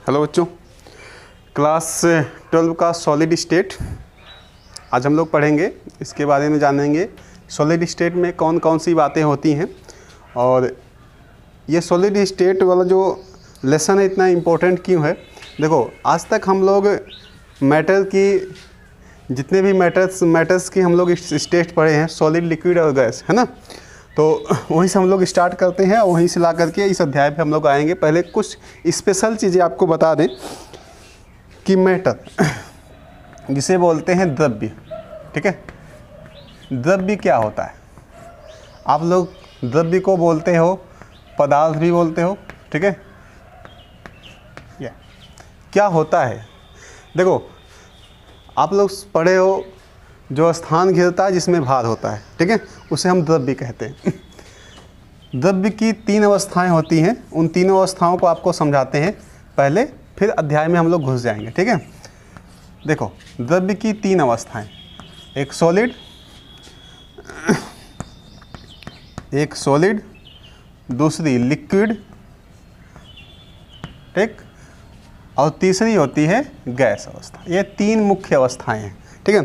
Hello बच्चों, class 12 का solid state आज हम लोग पढ़ेंगे। इसके बारे में जानेंगे सॉलिड स्टेट में कौन कौन सी बातें होती हैं। और ये सॉलिड स्टेट वाला जो लेसन है इतना इम्पोर्टेंट क्यों है। देखो, आज तक हम लोग मैटर की जितने भी मैटर्स की हम लोग स्टेट पढ़े हैं, सॉलिड, लिक्विड और गैस, है ना। तो वहीं से हम लोग स्टार्ट करते हैं और वहीं से ला करके इस अध्याय पे हम लोग आएंगे। पहले कुछ स्पेशल चीज़ें आपको बता दें कि मैटर जिसे बोलते हैं द्रव्य, ठीक है। द्रव्य क्या होता है? आप लोग द्रव्य को बोलते हो, पदार्थ भी बोलते हो, ठीक है। क्या होता है? देखो, आप लोग पढ़े हो जो स्थान घिरता है जिसमें भार होता है, ठीक है, उसे हम द्रव्य कहते हैं। द्रव्य की 3 अवस्थाएं होती हैं। उन तीनों अवस्थाओं को आपको समझाते हैं पहले, फिर अध्याय में हम लोग घुस जाएंगे, ठीक है। देखो, द्रव्य की 3 अवस्थाएं, एक सॉलिड, दूसरी लिक्विड, ठीक, और तीसरी होती है गैस अवस्था। ये 3 मुख्य अवस्थाएं हैं, ठीक है।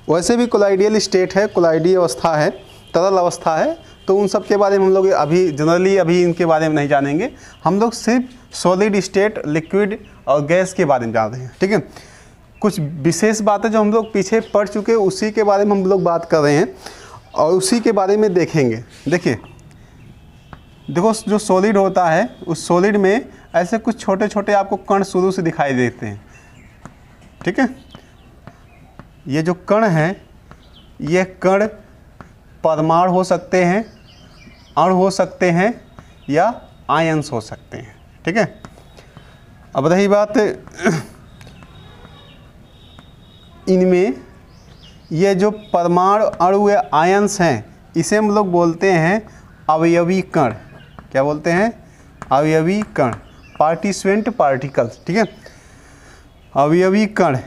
वैसे भी कोलाइडियल स्टेट है, कोलाइडीय अवस्था है, तरल अवस्था है, तो उन सब के बारे में हम लोग अभी जनरली इनके बारे में नहीं जानेंगे। हम लोग सिर्फ सॉलिड स्टेट, लिक्विड और गैस के बारे में जान रहे हैं, ठीक है। कुछ विशेष बातें जो हम लोग पीछे पढ़ चुके हैं उसी के बारे में हम लोग बात कर रहे हैं और उसी के बारे में देखेंगे। देखो, जो सॉलिड होता है उस सॉलिड में ऐसे कुछ छोटे छोटे आपको कण शुरू से दिखाई देते हैं, ठीक है। ये जो कण हैं, ये कण परमाणु हो सकते हैं, अणु हो सकते हैं या आयंस हो सकते हैं, ठीक है। अब रही बात इनमें, ये जो परमाणु, अणु या आयंस हैं, इसे हम लोग बोलते हैं अवयवी कण। क्या बोलते हैं? अवयवी कण, पार्टिसिपेंट पार्टिकल्स, ठीक है। अवयवी कण,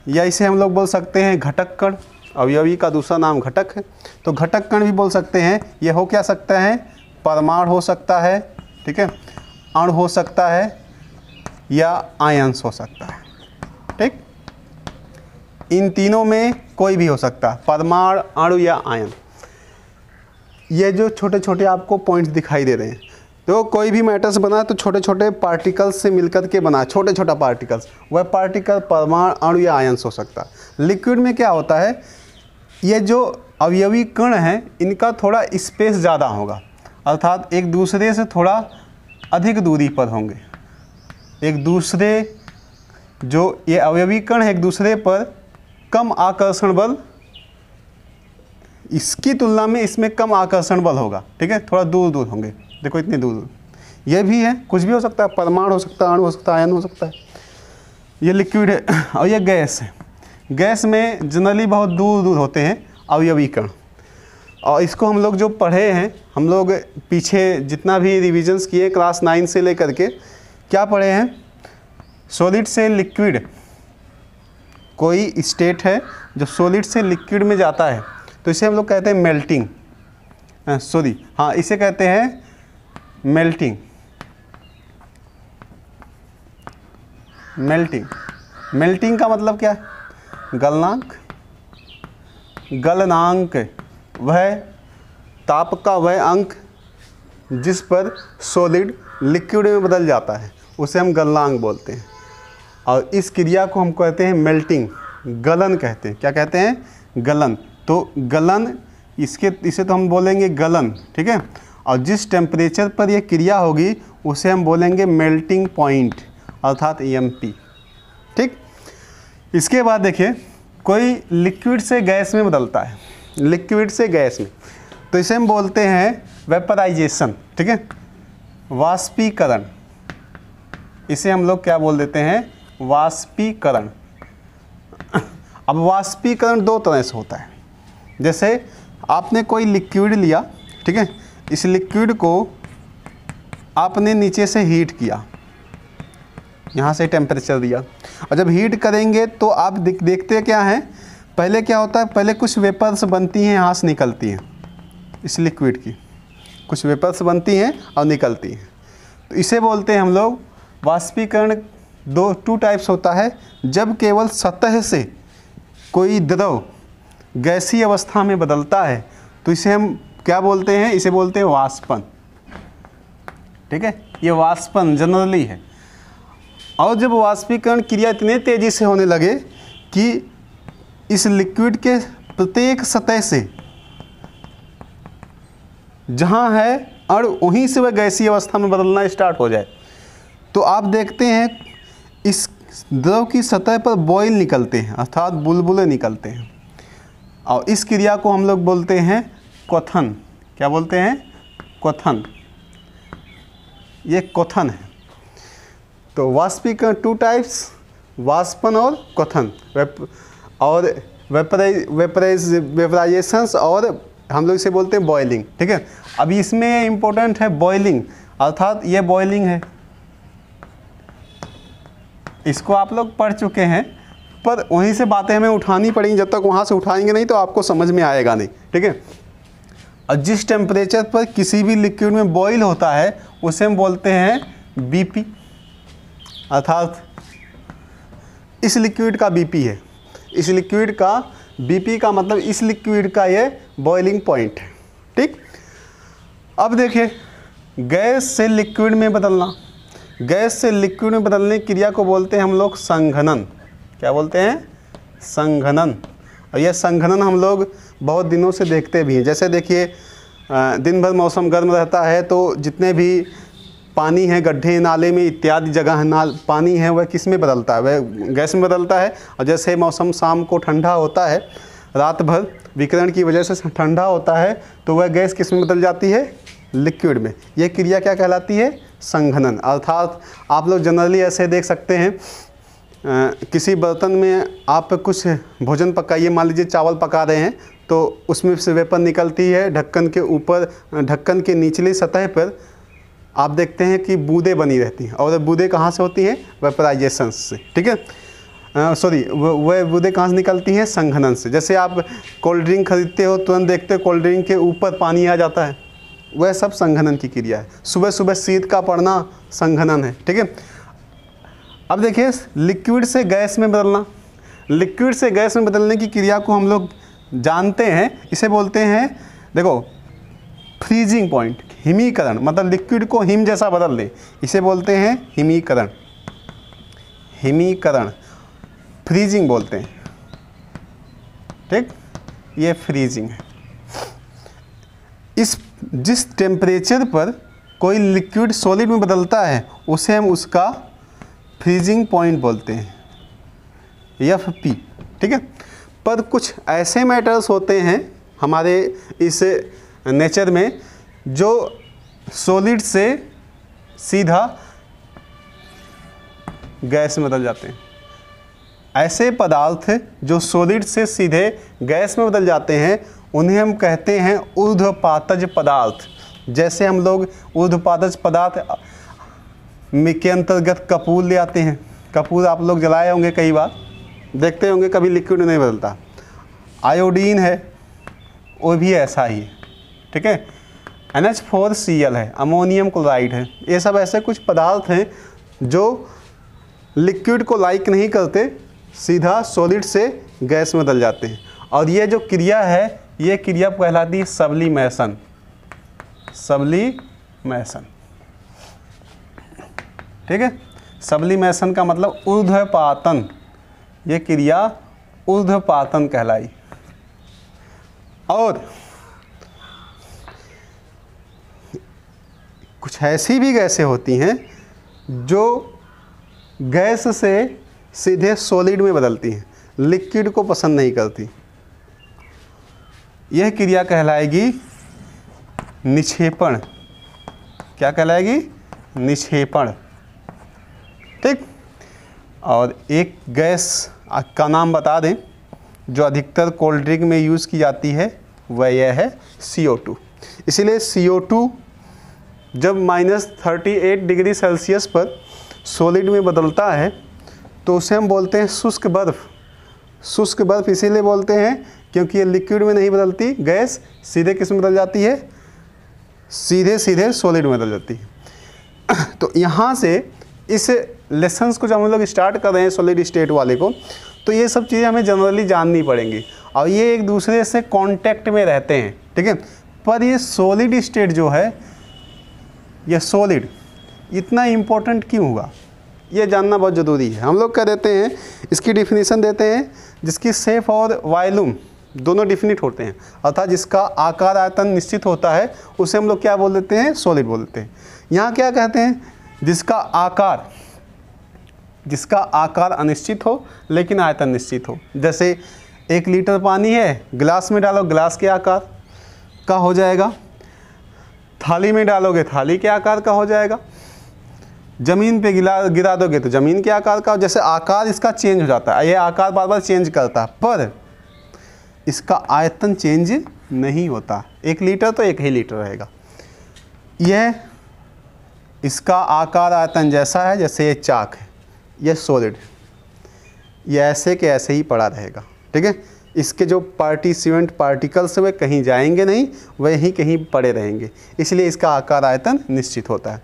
या इसे हम लोग बोल सकते हैं घटक कण। अवयवी का दूसरा नाम घटक है, तो घटक कण भी बोल सकते हैं। ये हो क्या सकता है? परमाणु हो सकता है, ठीक है, अणु हो सकता है या आयंस हो सकता है, ठीक। इन तीनों में कोई भी हो सकता है, परमाणु, अणु या आयन। ये जो छोटे छोटे आपको पॉइंट्स दिखाई दे रहे हैं, तो कोई भी मैटर्स बना तो छोटे छोटे पार्टिकल्स से मिलकर के बना, छोटे छोटा पार्टिकल्स। वह पार्टिकल परमाणु, अणु या आयंस हो सकता है। लिक्विड में क्या होता है? ये जो अवयवी कण हैं, इनका थोड़ा स्पेस ज़्यादा होगा, अर्थात एक दूसरे से थोड़ा अधिक दूरी पर होंगे। एक दूसरे, जो ये अवयवी कण है, एक दूसरे पर कम आकर्षण बल, इसकी तुलना में इसमें कम आकर्षण बल होगा, ठीक है। थोड़ा दूर दूर होंगे। देखो, इतनी दूर दूर। ये भी है, कुछ भी हो सकता है, परमाणु हो सकता है, अणु हो सकता है, आयन हो सकता है। ये लिक्विड है और ये गैस है। गैस में जनरली बहुत दूर दूर होते हैं अवयवी कण। और इसको हम लोग जो पढ़े हैं, हम लोग पीछे जितना भी रिविजन्स किए क्लास 9 से लेकर के, क्या पढ़े हैं? सॉलिड से लिक्विड, कोई स्टेट है जो सॉलिड से लिक्विड में जाता है, तो इसे हम लोग कहते हैं मेल्टिंग। इसे कहते हैं मेल्टिंग। मेल्टिंग का मतलब क्या है? गलनांक। गलनांक वह ताप का वह अंक जिस पर सॉलिड लिक्विड में बदल जाता है, उसे हम गलनांक बोलते हैं। और इस क्रिया को हम कहते हैं मेल्टिंग, गलन कहते हैं। क्या कहते हैं? गलन। तो गलन, इसे तो हम बोलेंगे गलन, ठीक है। और जिस टेम्परेचर पर यह क्रिया होगी उसे हम बोलेंगे मेल्टिंग पॉइंट, अर्थात EMP, ठीक। इसके बाद देखिए, कोई लिक्विड से गैस में बदलता है, लिक्विड से गैस में, तो इसे हम बोलते हैं वेपराइजेशन, ठीक है, वाष्पीकरण। इसे हम लोग क्या बोल देते हैं? वाष्पीकरण। अब वाष्पीकरण 2 तरह से होता है। जैसे आपने कोई लिक्विड लिया, ठीक है, इस लिक्विड को आपने नीचे से हीट किया, यहाँ से टेम्परेचर दिया, और जब हीट करेंगे तो आप देखते क्या हैं? पहले क्या होता है? पहले कुछ वेपर्स बनती हैं, यहाँ से निकलती हैं, इस लिक्विड की कुछ वेपर्स बनती हैं और निकलती हैं। तो इसे बोलते हैं हम लोग वाष्पीकरण टू टाइप्स होता है, जब केवल सतह से कोई द्रव गैसीय अवस्था में बदलता है तो इसे हम क्या बोलते हैं, इसे बोलते हैं वाष्पन। ठीक है, ये वाष्पन जनरली है। और जब वाष्पीकरण क्रिया इतने तेज़ी से होने लगे कि इस लिक्विड के प्रत्येक सतह से जहाँ है और वहीं से वह गैसीय अवस्था में बदलना स्टार्ट हो जाए, तो आप देखते हैं इस द्रव की सतह पर बॉयल निकलते हैं, अर्थात बुलबुले निकलते हैं। और इस क्रिया को हम लोग बोलते हैं क्वथन। क्या बोलते हैं? क्वथन। ये क्वथन है। तो वाष्पीकरण टू टाइप्स, वाष्पन और क्वथन, और वेपराइजेशंस, और हम लोग इसे बोलते हैं बॉइलिंग। ठीक है, अभी इसमें इम्पोर्टेंट है बॉइलिंग, अर्थात ये बॉइलिंग है, इसको आप लोग पढ़ चुके हैं, पर वहीं से बातें हमें उठानी पड़ेंगी, जब तक वहाँ से उठाएंगे नहीं तो आपको समझ में आएगा नहीं। ठीक है, और जिस टेम्परेचर पर किसी भी लिक्विड में बॉईल होता है उसे हम बोलते हैं बीपी, अर्थात इस लिक्विड का बीपी है। इस लिक्विड का बीपी का मतलब इस लिक्विड का ये बॉइलिंग पॉइंट है। ठीक, अब देखिए गैस से लिक्विड में बदलना, गैस से लिक्विड में बदलने की क्रिया को बोलते हैं हम लोग संघनन। क्या बोलते हैं? संघनन। और यह संघनन हम लोग बहुत दिनों से देखते भी हैं। जैसे देखिए दिन भर मौसम गर्म रहता है तो जितने भी पानी है गड्ढे नाले में इत्यादि जगह पानी है वह किस में बदलता है? वह गैस में बदलता है। और जैसे मौसम शाम को ठंडा होता है, रात भर विकिरण की वजह से ठंडा होता है, तो वह गैस किस में बदल जाती है? लिक्विड में। यह क्रिया क्या कहलाती है? संघनन। अर्थात आप लोग जनरली ऐसे देख सकते हैं, किसी बर्तन में आप कुछ भोजन पकाइए, मान लीजिए चावल पका रहे हैं, तो उसमें से वेपर निकलती है, ढक्कन के ऊपर, ढक्कन के निचली सतह पर आप देखते हैं कि बूंदें बनी रहती हैं। और बूंदें कहाँ से होती हैं? वेपराइजेशन से। ठीक है, सॉरी, वह बूंदें कहाँ से निकलती हैं? संघनन से। जैसे आप कोल्ड ड्रिंक खरीदते हो, तुरंत देखते हो कोल्ड ड्रिंक के ऊपर पानी आ जाता है, वह सब संघनन की क्रिया है। सुबह सुबह शीत का पड़ना संघनन है। ठीक है, अब देखिए लिक्विड से गैस में बदलना, लिक्विड से गैस में बदलने की क्रिया को हम लोग जानते हैं, इसे बोलते हैं, देखो, फ्रीजिंग पॉइंट, हिमीकरण, मतलब लिक्विड को हिम जैसा बदल दें, इसे बोलते हैं हिमीकरण। हिमीकरण, फ्रीजिंग बोलते हैं। ठीक, ये फ्रीजिंग है। जिस टेम्परेचर पर कोई लिक्विड सॉलिड में बदलता है उसे हम उसका फ्रीजिंग पॉइंट बोलते हैं, FP। ठीक है, पर कुछ ऐसे मैटर्स होते हैं हमारे इस नेचर में जो सॉलिड से सीधा गैस में बदल जाते हैं। ऐसे पदार्थ जो सॉलिड से सीधे गैस में बदल जाते हैं उन्हें हम कहते हैं ऊर्ध्वपातज पदार्थ। जैसे हम लोग ऊर्ध्वपातज पदार्थ के अंतर्गत कपूर ले आते हैं। कपूर आप लोग जलाए होंगे, कई बार देखते होंगे, कभी लिक्विड नहीं बदलता। आयोडीन है, वो भी ऐसा ही है। ठीक है, NH4Cl है, अमोनियम क्लोराइड है। ये सब ऐसे कुछ पदार्थ हैं जो लिक्विड को लाइक नहीं करते, सीधा सॉलिड से गैस में बदल जाते हैं। और ये जो क्रिया है, ये क्रिया कहलाती है सब्लिमेशन। सब्लिमेशन, ठीक है, सब्लिमेशन का मतलब ऊर्ध्वपातन। ये क्रिया ऊर्ध्वपातन कहलाई। और कुछ ऐसी भी गैसें होती हैं जो गैस से सीधे सॉलिड में बदलती हैं, लिक्विड को पसंद नहीं करती। यह क्रिया कहलाएगी निक्षेपण। क्या कहलाएगी? निक्षेपण। ठीक, और एक गैस का नाम बता दें जो अधिकतर कोल्ड ड्रिंक में यूज़ की जाती है, वह यह है CO2। इसीलिए CO2 जब -38 डिग्री सेल्सियस पर सॉलिड में बदलता है तो उसे हम बोलते हैं शुष्क बर्फ़। शुष्क बर्फ़ इसीलिए बोलते हैं क्योंकि ये लिक्विड में नहीं बदलती, गैस सीधे किस में बदल जाती है? सीधे सीधे सॉलिड में बदल जाती है। तो यहाँ से इस लेसन्स को जब हम लोग स्टार्ट कर रहे हैं सॉलिड स्टेट वाले को, तो ये सब चीज़ें हमें जनरली जाननी पड़ेंगी और ये एक दूसरे से कांटेक्ट में रहते हैं, ठीक है। पर ये सॉलिड स्टेट जो है, ये सॉलिड इतना इम्पोर्टेंट क्यों हुआ, ये जानना बहुत ज़रूरी है। हम लोग क्या देते हैं, इसकी डिफिनीशन देते हैं जिसकी शेप और वॉल्यूम दोनों डिफिनिट होते हैं, अर्थात जिसका आकार आयतन निश्चित होता है उसे हम लोग क्या बोल देते हैं, सॉलिड बोल देते हैं। यहाँ क्या कहते हैं, जिसका आकार अनिश्चित हो लेकिन आयतन निश्चित हो। जैसे 1 लीटर पानी है, गिलास में डालो, गिलास के आकार का हो जाएगा, थाली में डालोगे थाली के आकार का हो जाएगा, ज़मीन पे गिरा दोगे तो ज़मीन के आकार का। जैसे आकार इसका चेंज हो जाता है, ये आकार बार बार चेंज करता है, पर इसका आयतन चेंज नहीं होता। 1 लीटर तो 1 ही लीटर रहेगा। यह इसका आकार आयतन जैसा है जैसे ये चाक है, यह सॉलिड, ये ऐसे के ऐसे ही पड़ा रहेगा, ठीक है। इसके जो पार्टिसिपेंट पार्टिकल्स वे कहीं जाएंगे नहीं, वह ही कहीं पड़े रहेंगे, इसलिए इसका आकार आयतन निश्चित होता है।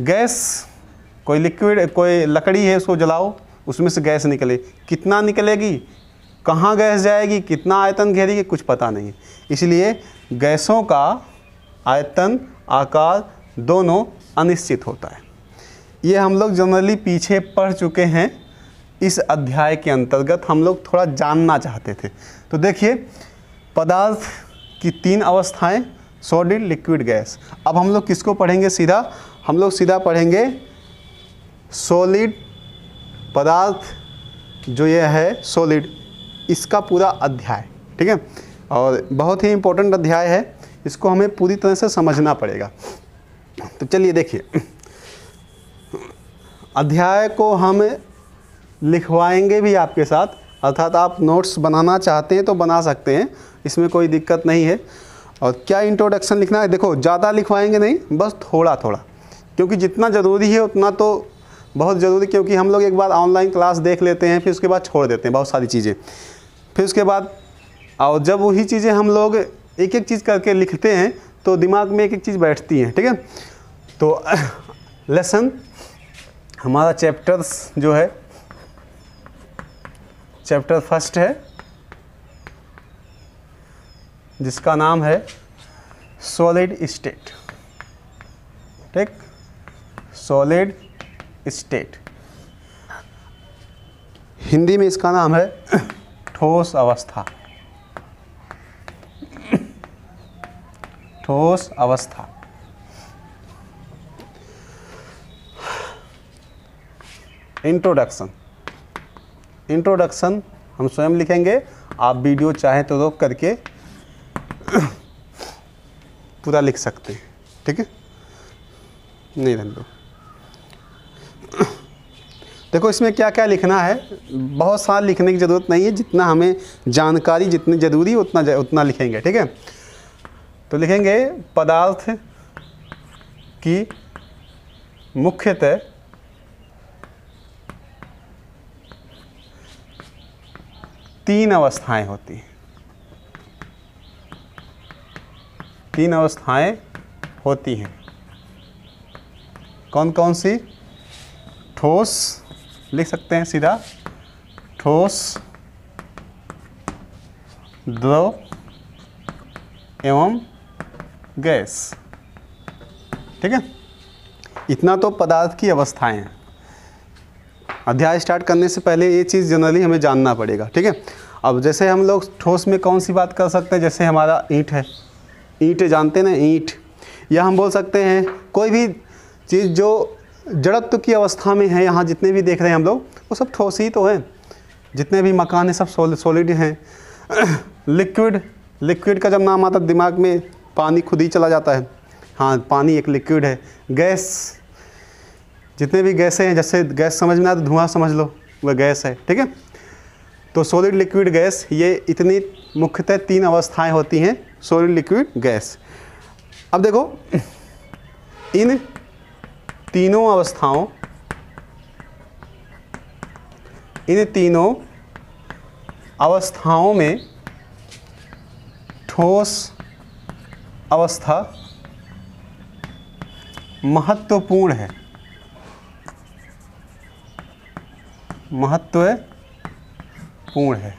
गैस, कोई लिक्विड, कोई लकड़ी है, उसको जलाओ, उसमें से गैस निकले, कितना निकलेगी, कहाँ गैस जाएगी, कितना आयतन घेरेगी, कुछ पता नहीं। इसलिए गैसों का आयतन आकार दोनों अनिश्चित होता है। ये हम लोग जनरली पीछे पढ़ चुके हैं, इस अध्याय के अंतर्गत हम लोग थोड़ा जानना चाहते थे। तो देखिए, पदार्थ की 3 अवस्थाएं, सॉलिड, लिक्विड, गैस। अब हम लोग किसको पढ़ेंगे, सीधा हम लोग सीधा पढ़ेंगे सॉलिड पदार्थ जो ये है सॉलिड, इसका पूरा अध्याय, ठीक है। और बहुत ही इम्पोर्टेंट अध्याय है, इसको हमें पूरी तरह से समझना पड़ेगा। तो चलिए देखिए, अध्याय को हम लिखवाएंगे भी आपके साथ, अर्थात आप नोट्स बनाना चाहते हैं तो बना सकते हैं, इसमें कोई दिक्कत नहीं है। और क्या इंट्रोडक्शन लिखना है, देखो ज़्यादा लिखवाएंगे नहीं, बस थोड़ा थोड़ा, क्योंकि जितना ज़रूरी है उतना तो बहुत ज़रूरी, क्योंकि हम लोग एक बार ऑनलाइन क्लास देख लेते हैं, फिर उसके बाद छोड़ देते हैं बहुत सारी चीज़ें, फिर उसके बाद और जब वही चीज़ें हम लोग एक एक चीज़ करके लिखते हैं तो दिमाग में एक एक चीज़ बैठती है, ठीक है। तो लेसन हमारा चैप्टर्स जो है, चैप्टर फर्स्ट है जिसका नाम है सॉलिड स्टेट, ठीक, सॉलिड स्टेट। हिंदी में इसका नाम है ठोस अवस्था, ठोस अवस्था। इंट्रोडक्शन, इंट्रोडक्शन हम स्वयं लिखेंगे, आप वीडियो चाहें तो रोक करके पूरा लिख सकते हैं, ठीक है, नहीं रहने दो। देखो इसमें क्या क्या लिखना है, बहुत सारा लिखने की ज़रूरत नहीं है, जितना हमें जानकारी जितनी ज़रूरी है उतना लिखेंगे, ठीक है। तो लिखेंगे पदार्थ की मुख्यतः तीन अवस्थाएं होती हैं, 3 अवस्थाएं होती हैं। कौन कौन सी, ठोस लिख सकते हैं सीधा, ठोस, द्रव एवं गैस, ठीक है। इतना तो पदार्थ की अवस्थाएं हैं। अध्याय स्टार्ट करने से पहले ये चीज़ जनरली हमें जानना पड़ेगा, ठीक है। अब जैसे हम लोग ठोस में कौन सी बात कर सकते हैं, जैसे हमारा ईंट है, ईंट जानते ना, ईंट, या हम बोल सकते हैं कोई भी चीज़ जो जड़त्व की अवस्था में है, यहाँ जितने भी देख रहे हैं हम लोग वो सब ठोस ही तो हैं, जितने भी मकान हैं सब सॉलिड हैं। लिक्विड, लिक्विड का जब नाम आता है दिमाग में पानी खुद ही चला जाता है, हाँ पानी एक लिक्विड है। गैस, जितने भी गैसें हैं, जैसे गैस समझ में आए तो धुआं समझ लो, वह गैस है, ठीक है। तो सॉलिड, लिक्विड, गैस, ये इतनी मुख्यतः 3 अवस्थाएं होती हैं, सॉलिड, लिक्विड, गैस। अब देखो इन तीनों अवस्थाओं, इन तीनों अवस्थाओं में ठोस अवस्था महत्वपूर्ण है, महत्वपूर्ण है।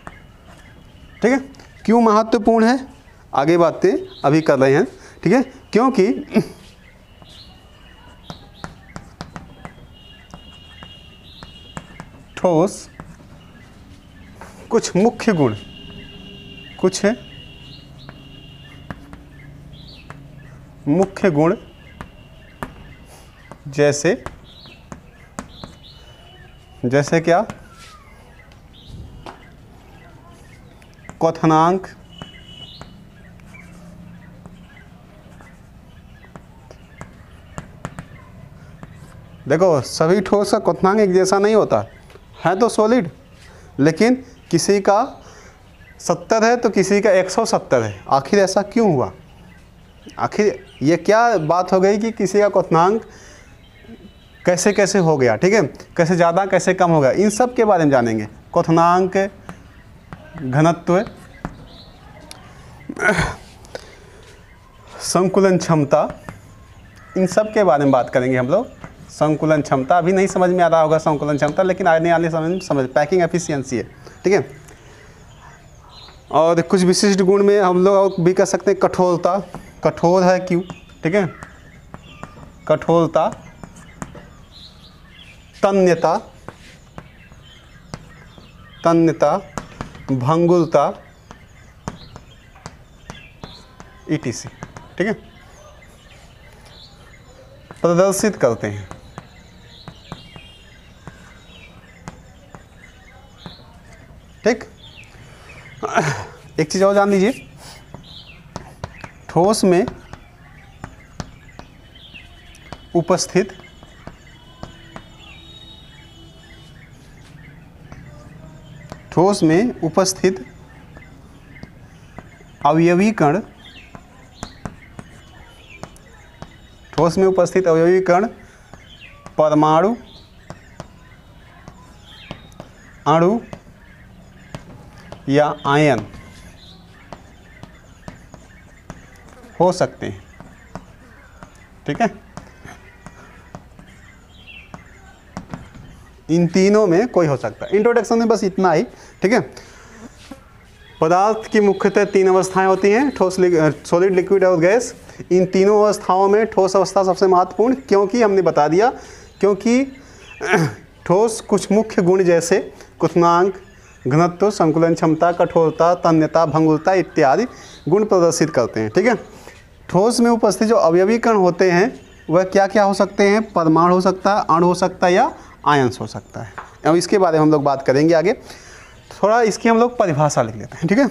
ठीक है, क्यों महत्वपूर्ण है आगे बातें अभी कर रहे हैं। ठीक है, क्योंकि ठोस कुछ मुख्य गुण, कुछ मुख्य गुण जैसे क्या, क्वथनांक, देखो सभी ठोस का क्वथनांक एक जैसा नहीं होता है, तो सॉलिड, लेकिन किसी का 70 है तो किसी का 170 है। आखिर ऐसा क्यों हुआ? आखिर ये क्या बात हो गई कि किसी का क्वथनांक कैसे कैसे हो गया? ठीक है, कैसे ज़्यादा कैसे कम हो गया, इन सब के बारे में जानेंगे। क्वथनांक, घनत्व, संकुलन क्षमता, इन सब के बारे में बात करेंगे हम लोग। संकुलन क्षमता अभी नहीं समझ में आ रहा होगा संकुलन क्षमता, लेकिन आने वाले समय में समझ, पैकिंग एफिशिएंसी है। ठीक है, और कुछ विशिष्ट गुण में हम लोग भी कर सकते हैं कठोरता, कठोर है क्यों? ठीक है, कठोरता, तन्यता, भंगुरता, ETC। ठीक है, प्रदर्शित करते हैं। ठीक, एक चीज़ और जान लीजिए, ठोस में उपस्थित अवयवी कण, ठोस में उपस्थित अवयवी कण परमाणु, अणु या आयन हो सकते हैं। ठीक है, इन तीनों में कोई हो सकता है। इंट्रोडक्शन में बस इतना ही। ठीक है, पदार्थ की मुख्यतः 3 अवस्थाएं होती हैं, ठोस, सॉलिड, लिक्विड और गैस। इन तीनों अवस्थाओं में ठोस अवस्था सबसे महत्वपूर्ण, क्योंकि हमने बता दिया, क्योंकि ठोस कुछ मुख्य गुण जैसे क्वथनांक, घनत्व, संकुलन क्षमता, कठोरता, तन्यता, भंगुरता इत्यादि गुण प्रदर्शित करते हैं। ठीक है, ठोस में उपस्थित जो अवयवी कण होते हैं वह क्या क्या हो सकते हैं? परमाणु हो सकता है, अणु हो सकता है या आयंस हो सकता है। अब इसके बारे में हम लोग बात करेंगे आगे। थोड़ा इसकी हम लोग परिभाषा लिख लेते हैं। ठीक है,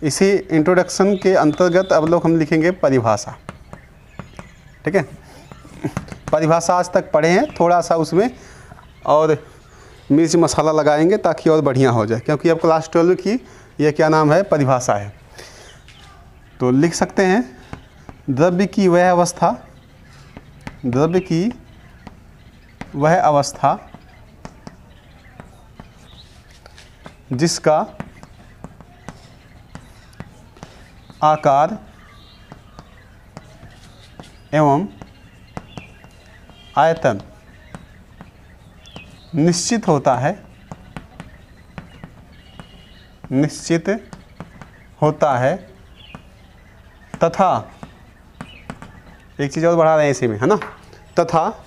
इसी इंट्रोडक्शन के अंतर्गत अब लोग हम लिखेंगे परिभाषा। ठीक है, परिभाषा आज तक पढ़े हैं, थोड़ा सा उसमें और मिर्च मसाला लगाएंगे ताकि और बढ़िया हो जाए, क्योंकि अब क्लास 12 की ये क्या नाम है? परिभाषा है। तो लिख सकते हैं द्रव्य की वह अवस्था, द्रव्य की वह अवस्था जिसका आकार एवं आयतन निश्चित होता है, तथा एक चीज़ और बढ़ा रहे हैं इसी में, है ना, तथा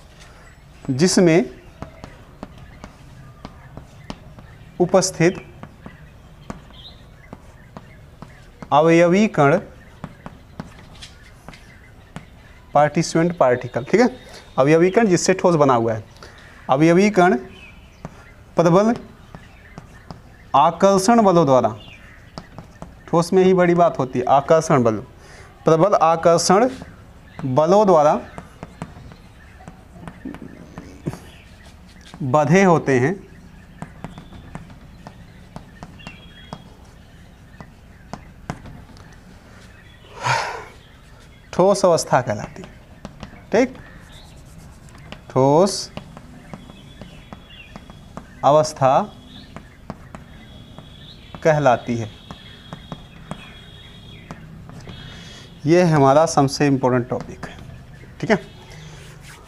जिसमें उपस्थित अवयवी कण, पार्टिसिपेंट पार्टिकल। ठीक है, अवयवी कण जिससे ठोस बना हुआ है, अवयवी कण प्रबल आकर्षण बलों द्वारा, ठोस में ही बड़ी बात होती है आकर्षण बल, प्रबल आकर्षण बलों द्वारा बंधे होते हैं, ठोस अवस्था कहलाती है। ठीक, ठोस अवस्था कहलाती है। यह हमारा सबसे इम्पोर्टेंट टॉपिक है। ठीक है,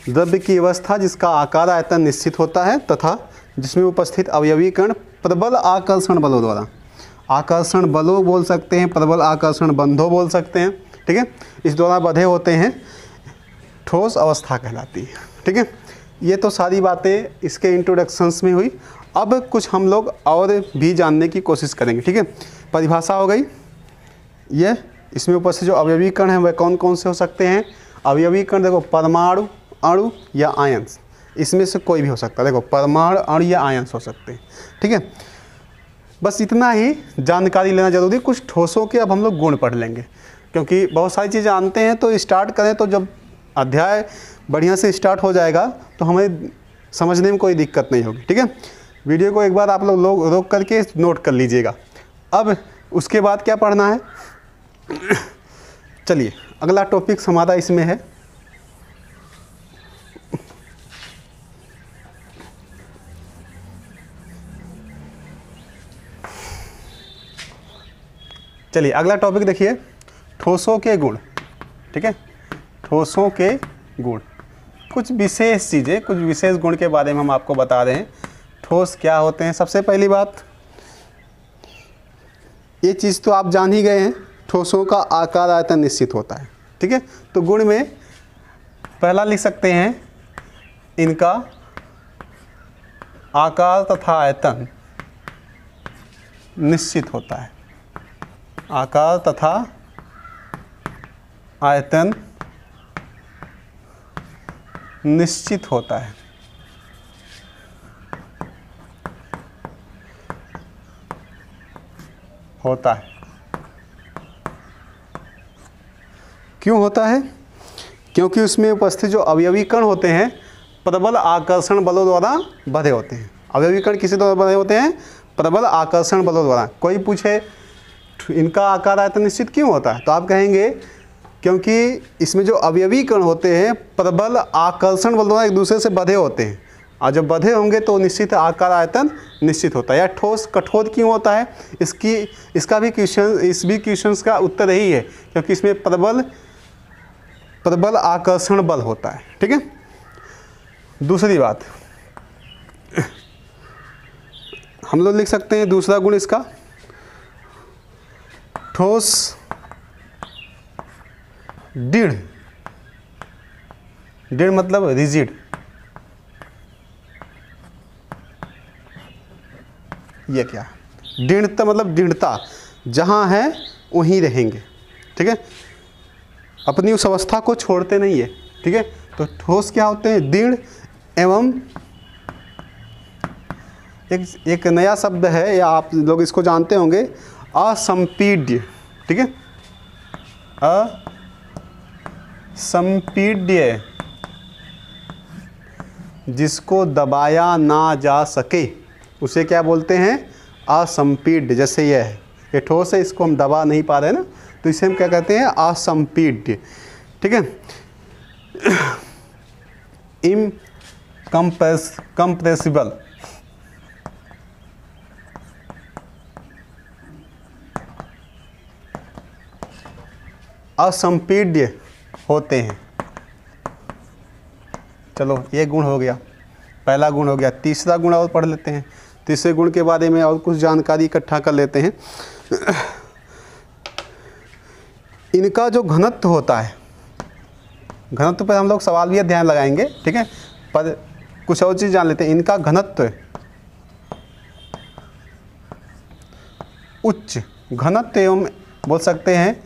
द्रव्य की अवस्था जिसका आकार आयतन निश्चित होता है तथा जिसमें उपस्थित अवयवी कण प्रबल आकर्षण बलों द्वारा, आकर्षण बलों बोल सकते हैं, प्रबल आकर्षण बंधों बोल सकते हैं, ठीक है, इस द्वारा बंधे होते हैं, ठोस अवस्था कहलाती है। ठीक है, ये तो सारी बातें इसके इंट्रोडक्शंस में हुई। अब कुछ हम लोग और भी जानने की कोशिश करेंगे। ठीक है, परिभाषा हो गई ये। इसमें उपस्थित जो अवयवी कण हैं वह कौन कौन से हो सकते हैं? अवयवी कण देखो परमाणु, अणु या आयंस, इसमें से कोई भी हो सकता है। देखो परमाणु, अणु या आयंस हो सकते हैं। ठीक है, बस इतना ही जानकारी लेना जरूरी। कुछ ठोसों के अब हम लोग गुण पढ़ लेंगे, क्योंकि बहुत सारी चीज़ें जानते हैं तो स्टार्ट करें तो जब अध्याय बढ़िया से स्टार्ट हो जाएगा तो हमें समझने में कोई दिक्कत नहीं होगी। ठीक है, वीडियो को एक बार आप लोग रोक करके नोट कर लीजिएगा। अब उसके बाद क्या पढ़ना है, चलिए अगला टॉपिक हमारा इसमें है चलिए अगला टॉपिक देखिए, ठोसों के गुण। ठीक है, ठोसों के गुण, कुछ विशेष चीज़ें, कुछ विशेष गुण के बारे में हम आपको बता रहे हैं। ठोस क्या होते हैं? सबसे पहली बात, ये चीज़ तो आप जान ही गए हैं, ठोसों का आकार आयतन निश्चित होता है। ठीक है, तो गुण में पहला लिख सकते हैं, इनका आकार तथा आयतन निश्चित होता है। आकार तथा आयतन निश्चित होता है। होता है। क्यों होता है? क्योंकि उसमें उपस्थित जो अवयवी कण होते हैं प्रबल आकर्षण बलों द्वारा बंधे होते हैं। अवयवी कण किसी द्वारा बंधे होते हैं? प्रबल आकर्षण बलों द्वारा। कोई पूछे इनका आकार आयतन निश्चित क्यों होता है, तो आप कहेंगे क्योंकि इसमें जो अवयवी कण होते हैं प्रबल आकर्षण बल द्वारा एक दूसरे से बंधे होते हैं, और जब बंधे होंगे तो निश्चित आकार आयतन निश्चित होता है। या ठोस कठोर क्यों होता है, इसका भी क्वेश्चन, इस भी क्वेश्चंस का उत्तर यही है, क्योंकि इसमें प्रबल आकर्षण बल होता है। ठीक है, दूसरी बात हम लोग लिख सकते हैं, दूसरा गुण इसका, ठोस दृढ़। दृढ़ मतलब रिजिड। ये क्या? दृढ़ता मतलब दृढ़ता, जहाँ है वहीं रहेंगे। ठीक है, अपनी उस अवस्था को छोड़ते नहीं है। ठीक है, तो ठोस क्या होते हैं? दृढ़ एवं एक नया शब्द है, या आप लोग इसको जानते होंगे, असंपीड्य। ठीक है, असंपीड्य, जिसको दबाया ना जा सके उसे क्या बोलते हैं? असंपीड्य। जैसे यह है, ये ठोस है, इसको हम दबा नहीं पा रहे ना, तो इसे हम क्या कहते हैं? असंपीड्य। ठीक है, कंप्रेसिबल, असंपीड्य होते हैं। चलो ये गुण हो गया, पहला गुण हो गया। तीसरा गुण और पढ़ लेते हैं। तीसरे गुण के बारे में और कुछ जानकारी इकट्ठा कर लेते हैं। इनका जो घनत्व होता है, घनत्व पर हम लोग सवाल भी ध्यान लगाएंगे। ठीक है, पर कुछ और चीज़ जान लेते हैं। इनका घनत्व उच्च, घनत्व एवं बोल सकते हैं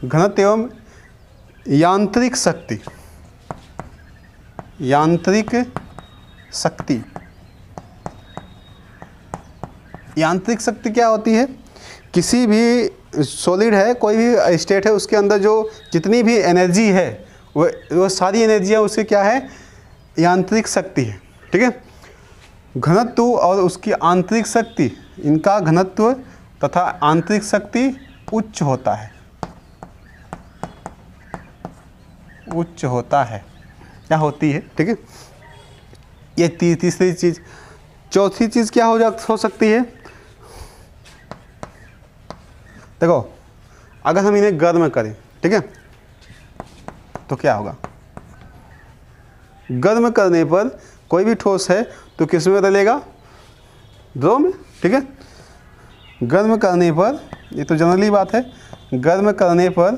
घनत्व एवं यांत्रिक शक्ति। यांत्रिक शक्ति, यांत्रिक शक्ति क्या होती है? किसी भी सॉलिड है, कोई भी स्टेट है, उसके अंदर जो जितनी भी एनर्जी है वो सारी एनर्जियाँ उससे क्या है? यांत्रिक शक्ति है। ठीक है, घनत्व और उसकी आंतरिक शक्ति, इनका घनत्व तथा आंतरिक शक्ति उच्च होता है। उच्च होता है, क्या होती है? ठीक है, ये तीसरी चीज़। चौथी चीज़ क्या हो सकती है? देखो, अगर हम इन्हें गर्म करें, ठीक है, तो क्या होगा? गर्म करने पर कोई भी ठोस है तो किस में बदलेगा? द्रव में, ठीक है। गर्म करने पर, ये तो जनरली बात है, गर्म करने पर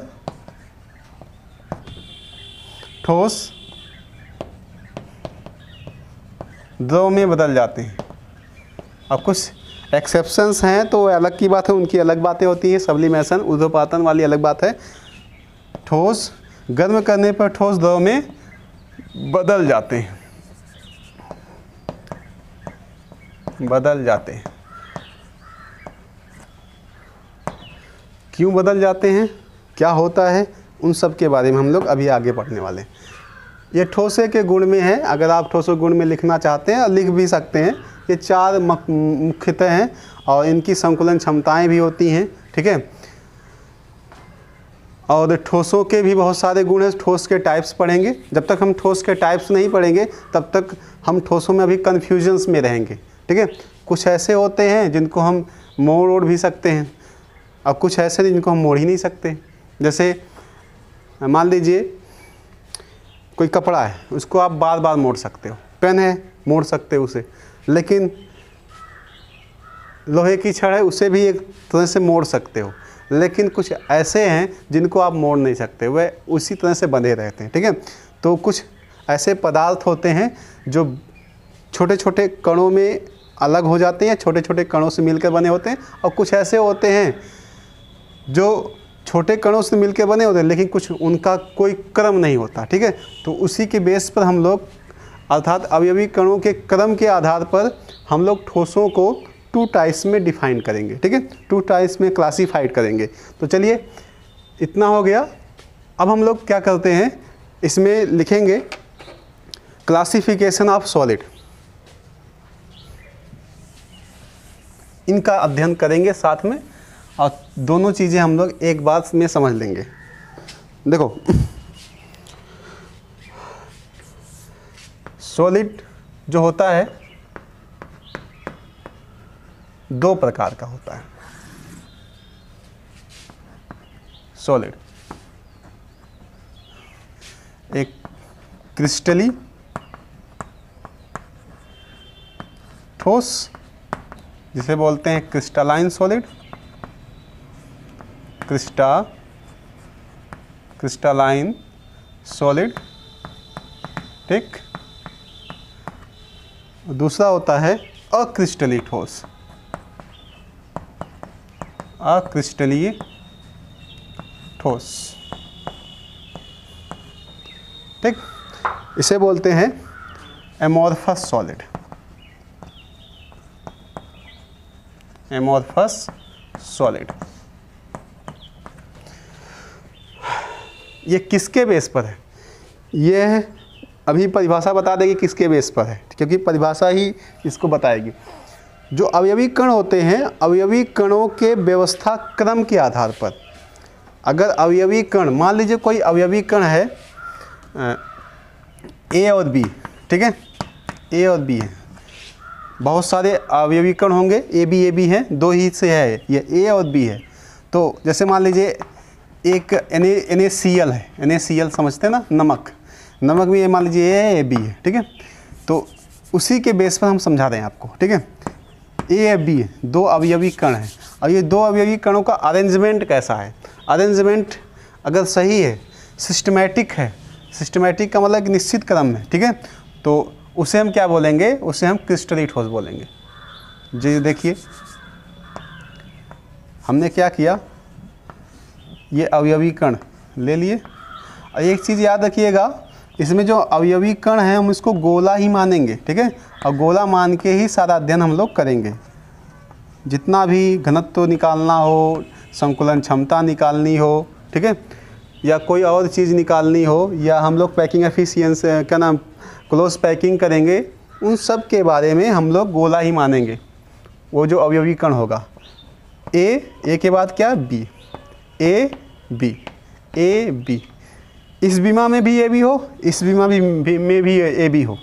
ठोस द्रव में बदल जाते हैं। अब कुछ एक्सेप्शंस हैं तो अलग की बात है, उनकी अलग बातें होती हैं। सब्लिमेशन, ऊर्ध्वपातन वाली अलग बात है। ठोस गर्म करने पर ठोस द्रव में बदल जाते हैं, बदल जाते हैं। क्यों बदल जाते हैं, क्या होता है, उन सब के बारे में हम लोग अभी आगे पढ़ने वाले हैं। ये ठोसे के गुण में है, अगर आप ठोसो गुण में लिखना चाहते हैं लिख भी सकते हैं। ये 4 मुख्यतः हैं और इनकी संकुलन क्षमताएं भी होती हैं, ठीक है। और ठोसों के भी बहुत सारे गुण हैं। ठोस के टाइप्स पढ़ेंगे। जब तक हम ठोस के टाइप्स नहीं पढ़ेंगे तब तक हम ठोसों में अभी कन्फ्यूजन्स में रहेंगे, ठीक है। कुछ ऐसे होते हैं जिनको हम मोड़ ओढ़ भी सकते हैं और कुछ ऐसे जिनको हम मोड़ ही नहीं सकते। जैसे मान लीजिए कोई कपड़ा है, उसको आप बार बार मोड़ सकते हो। पेन है, मोड़ सकते हो उसे, लेकिन लोहे की छड़ है, उसे भी एक तरह से मोड़ सकते हो। लेकिन कुछ ऐसे हैं जिनको आप मोड़ नहीं सकते, वह उसी तरह से बंधे रहते हैं, ठीक है। तो कुछ ऐसे पदार्थ होते हैं जो छोटे छोटे कणों में अलग हो जाते हैं, छोटे छोटे कणों से मिलकर बने होते हैं। और कुछ ऐसे होते हैं जो छोटे कणों से मिलकर बने होते हैं लेकिन कुछ उनका कोई क्रम नहीं होता, ठीक है। तो उसी के बेस पर हम लोग, अर्थात अवयवी कणों के क्रम के आधार पर हम लोग ठोसों को 2 टाइप्स में डिफाइन करेंगे, ठीक है। 2 टाइप्स में क्लासीफाइड करेंगे। तो चलिए, इतना हो गया। अब हम लोग क्या करते हैं, इसमें लिखेंगे क्लासिफिकेशन ऑफ सॉलिड। इनका अध्ययन करेंगे साथ में और दोनों चीज़ें हम लोग एक बार में समझ लेंगे। देखो, सॉलिड जो होता है 2 प्रकार का होता है। सॉलिड, एक क्रिस्टली ठोस जिसे बोलते हैं क्रिस्टलाइन सॉलिड, क्रिस्टलाइन सॉलिड, ठीक। दूसरा होता है अक्रिस्टलीय ठोस, अक्रिस्टलीय ठोस, ठीक। इसे बोलते हैं एमोर्फस सॉलिड, एमोर्फस सॉलिड। ये किसके बेस पर है, ये अभी परिभाषा बता देगी किसके बेस पर है, क्योंकि परिभाषा ही इसको बताएगी। जो अवयवी कण होते हैं, अवयवी कणों के व्यवस्था क्रम के आधार पर, अगर अवयवी कण, मान लीजिए कोई अवयवी कण है ए और बी, ठीक है, ए और बी है, बहुत सारे अवयवी कण होंगे, ए बी है, 2 ही से है, ये ए और बी है। तो जैसे मान लीजिए एक NaCl है, NaCl समझते हैं ना, नमक, नमक भी मान लीजिए ए बी है, ठीक है। तो उसी के बेस पर हम समझा रहे हैं आपको, ठीक है। ए और बी 2 अवयवी कण हैं और ये 2 अवयवी कणों का अरेंजमेंट कैसा है, अरेंजमेंट अगर सही है, सिस्टमेटिक है, सिस्टमेटिक का मतलब निश्चित क्रम है, ठीक है, तो उसे हम क्या बोलेंगे, उसे हम क्रिस्टलीय ठोस बोलेंगे। जी देखिए, हमने क्या किया, ये अवयवी कण ले लिए। और एक चीज़ याद रखिएगा, इसमें जो अवयवी कण है हम इसको गोला ही मानेंगे, ठीक है, और गोला मान के ही सारा अध्ययन हम लोग करेंगे। जितना भी घनत्व निकालना हो, संकुलन क्षमता निकालनी हो, ठीक है, या कोई और चीज़ निकालनी हो, या हम लोग पैकिंग एफिशिएंसी क्या नाम क्लोज पैकिंग करेंगे, उन सब के बारे में हम लोग गोला ही मानेंगे। वो जो अवयवी कण होगा, ए के बाद क्या, बी, ए बी, इस बीमा में भी ए बी हो, इस बीमा में भी ए बी हो,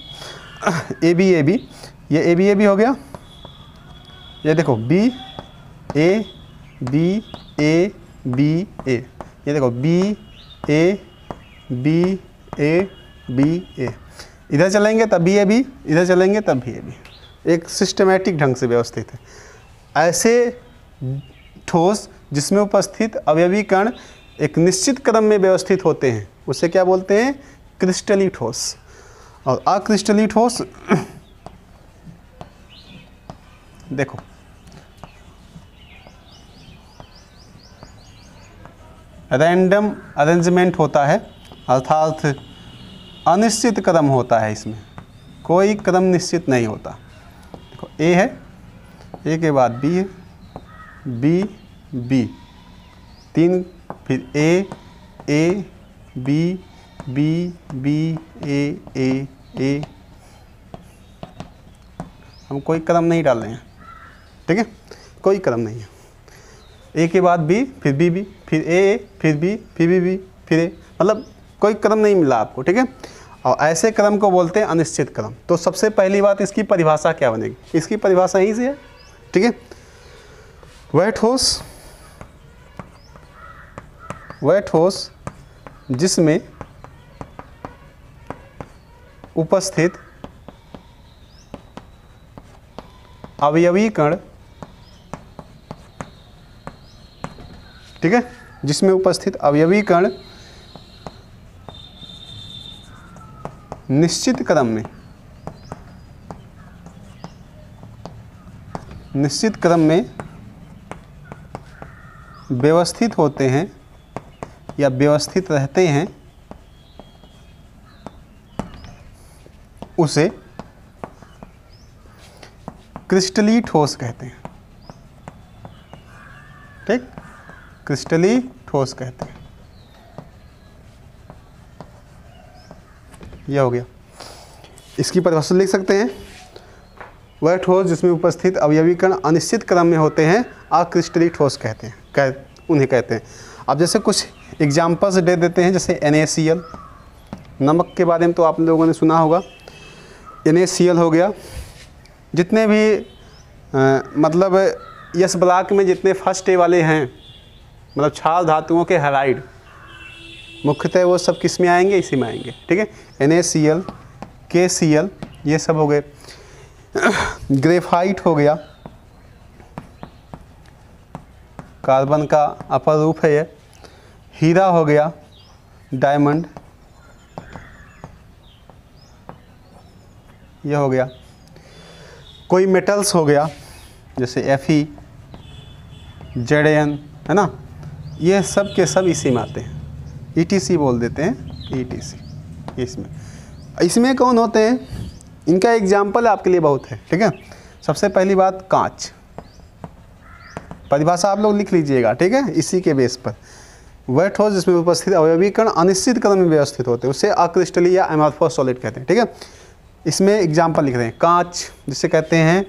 ए बी, ये ए बी हो गया। ये देखो B A B A B A, ये देखो B A B A B A, इधर चलेंगे तब भी ए बी, इधर चलेंगे तब भी ए बी। एक सिस्टमेटिक ढंग से व्यवस्थित है। ऐसे ठोस जिसमें उपस्थित अवयवी कण एक निश्चित क्रम में व्यवस्थित होते हैं उसे क्या बोलते हैं? क्रिस्टलीय ठोस। और अक्रिस्टलीय ठोस देखो, रैंडम अरेंजमेंट होता है, अर्थात अनिश्चित क्रम होता है, इसमें कोई क्रम निश्चित नहीं होता। देखो ए है, ए के बाद बी है, बी बी, 3, फिर ए बी बी बी ए। हम कोई क्रम नहीं डाल रहे हैं, ठीक है, कोई क्रम नहीं है। ए के बाद बी, फिर बी, फिर ए, फिर बी, फिर बी, फिर ए, मतलब कोई क्रम नहीं मिला आपको, ठीक है। और ऐसे क्रम को बोलते हैं अनिश्चित क्रम। तो सबसे पहली बात, इसकी परिभाषा क्या बनेगी? इसकी परिभाषा यहीं से है, ठीक है। वह ठोस जिसमें उपस्थित अवयवी कण, ठीक है, जिसमें उपस्थित अवयवी कण निश्चित क्रम में व्यवस्थित होते हैं या व्यवस्थित रहते हैं, उसे क्रिस्टलीय ठोस कहते हैं, ठीक, क्रिस्टलीय ठोस कहते हैं। यह हो गया। इसकी परिभाषा लिख सकते हैं, वह ठोस जिसमें उपस्थित अवयवी कण अनिश्चित क्रम में होते हैं अक्रिस्टलीय ठोस कहते हैं, उन्हें कहते हैं। अब जैसे कुछ एग्जाम्पल्स दे देते हैं, जैसे NaCl, नमक के बारे में तो आप लोगों ने सुना होगा। NaCl हो गया। जितने भी मतलब यस ब्लॉक में जितने फर्स्ट ए वाले हैं, मतलब क्षार धातुओं के हैलाइड, मुख्यतः वो सब किस में आएंगे? इसी में आएंगे, ठीक है। NaCl, KCl, ये सब हो गए। ग्रेफाइट हो गया, कार्बन का अपर रूप है ये। हीरा हो गया, डायमंड, ये हो गया। कोई मेटल्स हो गया, जैसे Fe, Zn, है ना, ये सब के सब इसी में आते हैं। ETC बोल देते हैं, ETC इसमें कौन होते हैं? इनका एग्जाम्पल आपके लिए बहुत है, ठीक है। सबसे पहली बात, कांच। परिभाषा आप लोग लिख लीजिएगा, ठीक है, इसी के बेस पर। वह ठोस जिसमें उपस्थित अवयवी कण अनिश्चित क्रम में व्यवस्थित होते हैं उसे अक्रिस्टलीय या एमॉर्फस सॉलिड कहते हैं, ठीक है। इसमें एग्जाम्पल लिख रहे हैं, कांच जिसे कहते हैं,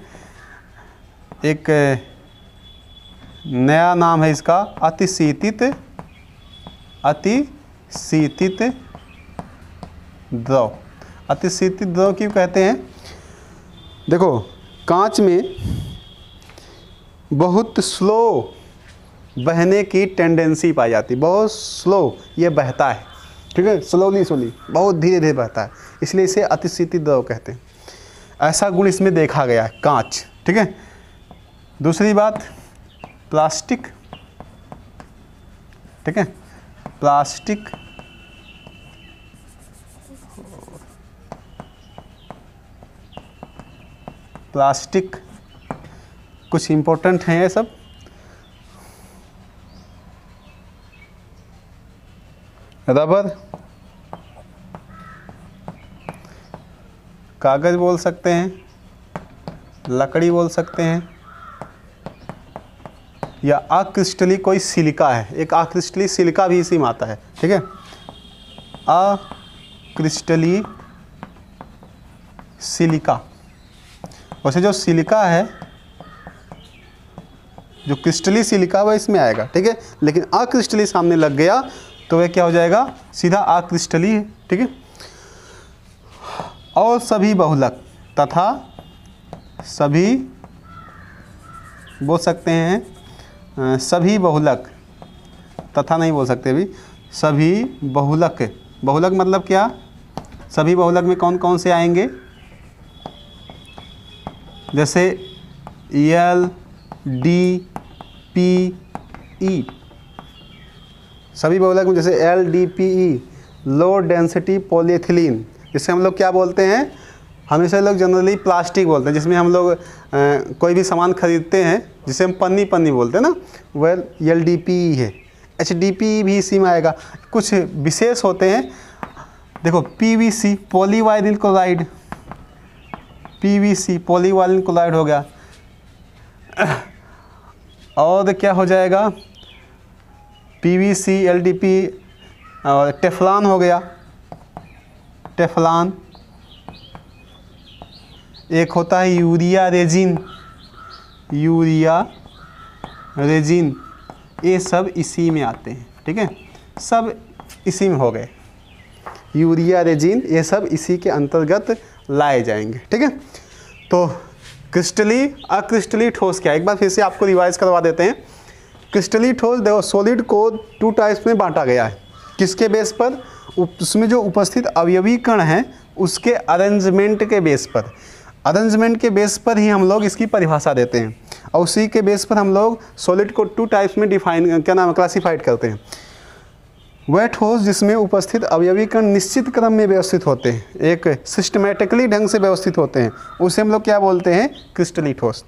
एक नया नाम है इसका, अतिशीतित द्रव। अतिशीतित द्रव क्यों कहते हैं? देखो, कांच में बहुत स्लो बहने की टेंडेंसी पाई जाती है, बहुत स्लो ये बहता है, ठीक है, स्लोली बहुत धीरे धीरे बहता है, इसलिए इसे अतिशीतित द्रव कहते हैं। ऐसा गुण इसमें देखा गया है, कांच, ठीक है। दूसरी बात, प्लास्टिक, ठीक है, प्लास्टिक कुछ इम्पोर्टेंट हैं ये सब। रबर, कागज बोल सकते हैं, लकड़ी बोल सकते हैं, या अक्रिस्टलीय कोई सिलिका है, एक अक्रिस्टलीय सिलिका भी इसी में आता है, ठीक है। अक्रिस्टलीय सिलिका, वैसे जो सिलिका है, जो क्रिस्टलीय सिलिका वह इसमें आएगा, ठीक है, लेकिन अक्रिस्टलीय सामने लग गया तो वह क्या हो जाएगा? सीधा अक्रिस्टलीय, ठीक है। और सभी बहुलक तथा सभी बोल सकते हैं, सभी बहुलक, तथा नहीं बोल सकते अभी, सभी बहुलक। बहुलक मतलब क्या? सभी बहुलक में कौन कौन से आएंगे? जैसे LDPE, सभी बहुलक में जैसे LDPE, लो डेंसिटी पॉलीएथिलीन, जिसे हम लोग क्या बोलते हैं, हमेशा लोग जनरली प्लास्टिक बोलते हैं, जिसमें हम लोग कोई भी सामान खरीदते हैं जिसे हम पन्नी पन्नी बोलते हैं ना, वह LDPE है। HDPE भी इसी में आएगा। कुछ विशेष होते हैं, देखो PVC पॉलीवाइनिल क्लोराइड, PVC पॉलीवाइनिल क्लोराइड हो गया। और क्या हो जाएगा, PVC, LDPE और टेफ्लॉन हो गया, टेफ्लॉन। एक होता है यूरिया रेजिन, यूरिया रेजिन, ये सब इसी में आते हैं। ठीक है, सब इसी में हो गए, यूरिया रेजिन, ये सब इसी के अंतर्गत लाए जाएंगे। ठीक है, तो क्रिस्टली अक्रिस्टली ठोस क्या है, एक बार फिर से आपको रिवाइज करवा देते हैं। क्रिस्टली ठोस देखो सॉलिड को 2 टाइप्स में बांटा गया है। किसके बेस पर, उसमें जो उपस्थित अवयवी कण हैं उसके अरेंजमेंट के बेस पर, अरेंजमेंट के बेस पर ही हम लोग इसकी परिभाषा देते हैं, और उसी के बेस पर हम लोग सॉलिड को 2 टाइप्स में क्लासीफाइड करते हैं। वह ठोस जिसमें उपस्थित अवयवी कण निश्चित क्रम में व्यवस्थित होते हैं, एक सिस्टमेटिकली ढंग से व्यवस्थित होते हैं, उसे हम लोग क्या बोलते हैं, क्रिस्टली ठोस।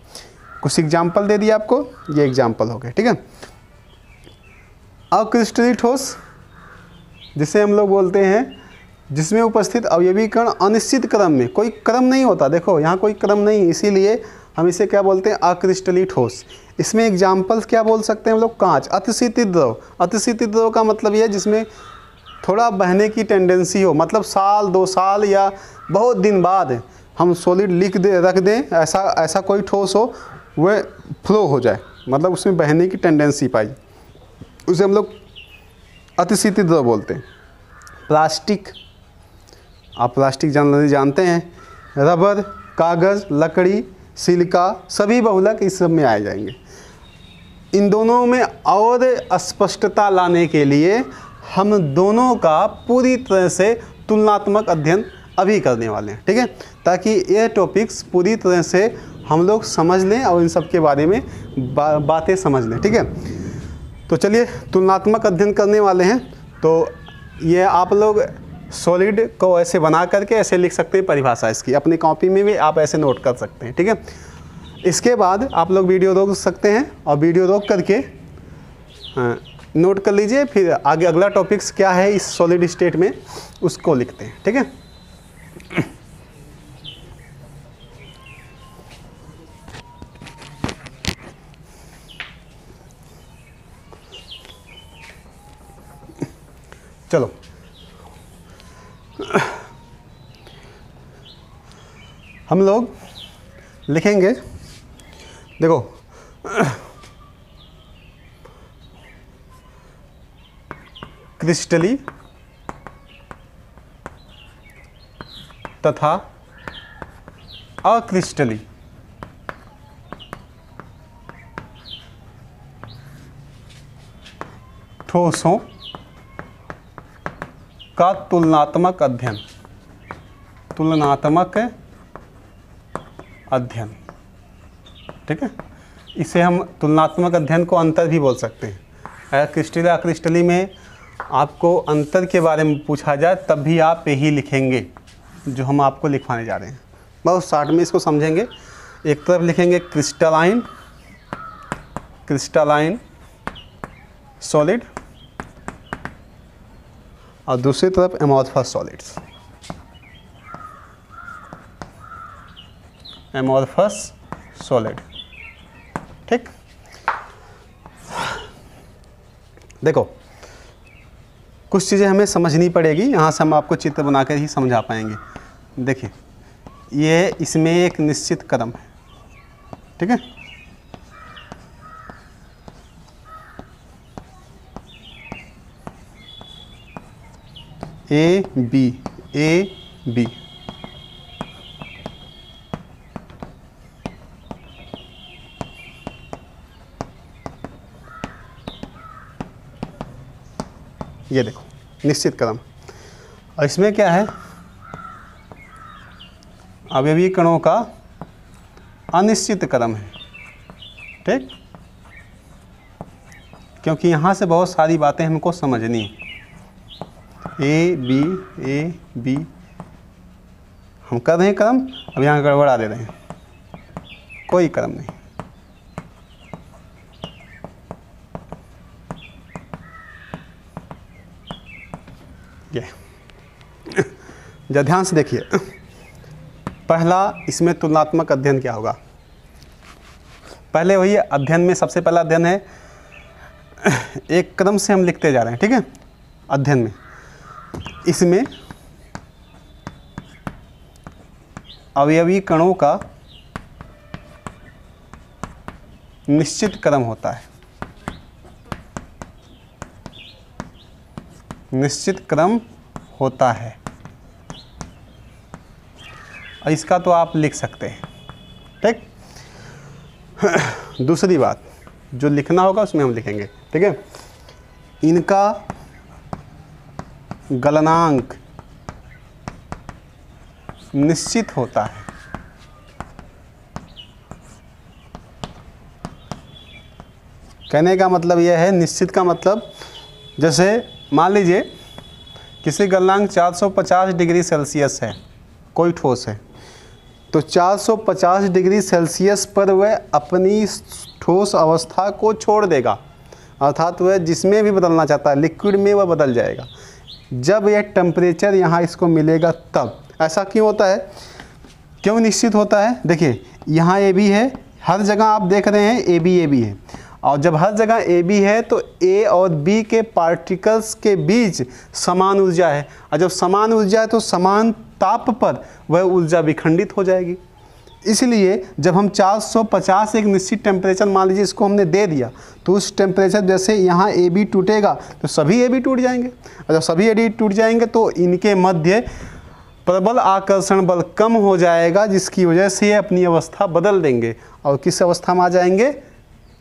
कुछ एग्जाम्पल दे दिया आपको, ये एग्जाम्पल हो गए। ठीक है, अक्रिस्टली ठोस जिसे हम लोग बोलते हैं जिसमें उपस्थित अवयवी कण अनिश्चित क्रम में, कोई क्रम नहीं होता, देखो यहाँ कोई क्रम नहीं, इसीलिए हम इसे क्या बोलते हैं, अक्रिस्टली ठोस। इसमें एग्जाम्पल्स क्या बोल सकते हैं हम लोग, कांच, अतिशीतित द्रव। अतिशीतित द्रव का मतलब ये जिसमें थोड़ा बहने की टेंडेंसी हो, मतलब साल 2 साल या बहुत दिन बाद हम सॉलिड रख दें, ऐसा कोई ठोस हो, वह फ्लो हो जाए, मतलब उसमें बहने की टेंडेंसी पाई, उसे हम लोग अतिशीतित द्रव बोलते हैं। प्लास्टिक, आप प्लास्टिक जनरली जानते हैं, रबर, कागज़, लकड़ी, सिलिका, सभी बहुलक इस सब में आ जाएंगे। इन दोनों में और स्पष्टता लाने के लिए हम दोनों का पूरी तरह से तुलनात्मक अध्ययन अभी करने वाले हैं। ठीक है, ताकि ये टॉपिक्स पूरी तरह से हम लोग समझ लें और इन सब के बारे में बातें समझ लें। ठीक है, तो चलिए तुलनात्मक अध्ययन करने वाले हैं। तो ये आप लोग सॉलिड को ऐसे बना करके ऐसे लिख सकते हैं परिभाषा इसकी, अपनी कॉपी में भी आप ऐसे नोट कर सकते हैं। ठीक है, इसके बाद आप लोग वीडियो रोक सकते हैं और वीडियो रोक करके नोट कर लीजिए, फिर आगे अगला टॉपिक्स क्या है इस सॉलिड स्टेट में उसको लिखते हैं। ठीक है, चलो हम लोग लिखेंगे, देखो क्रिस्टली तथा अक्रिस्टली ठोसों का तुलनात्मक अध्ययन, तुलनात्मक अध्ययन। ठीक है, इसे हम तुलनात्मक अध्ययन को अंतर भी बोल सकते हैं। अगर क्रिस्टली अक्रिस्टली में आपको अंतर के बारे में पूछा जाए तब भी आप यही लिखेंगे जो हम आपको लिखवाने जा रहे हैं। बहुत शॉर्ट में इसको समझेंगे। एक तरफ लिखेंगे क्रिस्टलाइन, क्रिस्टलाइन सॉलिड, और दूसरी तरफ एमॉर्फस सॉलिड्स, एमॉर्फस सॉलिड। ठीक, देखो कुछ चीज़ें हमें समझनी पड़ेगी, यहाँ से हम आपको चित्र बनाकर ही समझा पाएंगे। देखिए ये इसमें एक निश्चित कदम है। ठीक है, ए बी, ए बी, ये देखो निश्चित कदम। और इसमें क्या है, अवयवी कणों का अनिश्चित क्रम है, ठीक, क्योंकि यहाँ से बहुत सारी बातें हमको समझनी है। ए बी हम कर रहे हैं क्रम, अब यहाँ गड़बड़ा दे रहे हैं, कोई क्रम नहीं। ये जब ध्यान से देखिए, पहला इसमें तुलनात्मक अध्ययन क्या होगा। पहले वही अध्ययन में सबसे पहला अध्ययन है, एक क्रम से हम लिखते जा रहे हैं, ठीक है। अध्ययन में इसमें अवयवी कणों का निश्चित क्रम होता है, निश्चित क्रम होता है। और इसका तो आप लिख सकते हैं, ठीक। दूसरी बात जो लिखना होगा उसमें हम लिखेंगे, ठीक है। इनका गलनांक निश्चित होता है। कहने का मतलब यह है, निश्चित का मतलब जैसे मान लीजिए किसी गलनांक 450 डिग्री सेल्सियस है, कोई ठोस है, तो 450 डिग्री सेल्सियस पर वह अपनी ठोस अवस्था को छोड़ देगा, अर्थात वह जिसमें भी बदलना चाहता है, लिक्विड में वह बदल जाएगा जब यह टेम्परेचर यहाँ इसको मिलेगा तब। ऐसा क्यों होता है, क्यों निश्चित होता है। देखिए यहाँ ए बी है, हर जगह आप देख रहे हैं ए बी है, और जब हर जगह ए बी है तो ए और बी के पार्टिकल्स के बीच समान ऊर्जा है, और जब समान ऊर्जा है तो समान ताप पर वह ऊर्जा विखंडित हो जाएगी। इसलिए जब हम 450 एक निश्चित टेम्परेचर मान लीजिए इसको हमने दे दिया, तो उस टेम्परेचर जैसे यहाँ ए बी टूटेगा तो सभी ए बी टूट जाएंगे, और जब सभी ए बी टूट जाएंगे तो इनके मध्य प्रबल आकर्षण बल कम हो जाएगा, जिसकी वजह से ये अपनी अवस्था बदल देंगे और किस अवस्था में आ जाएंगे,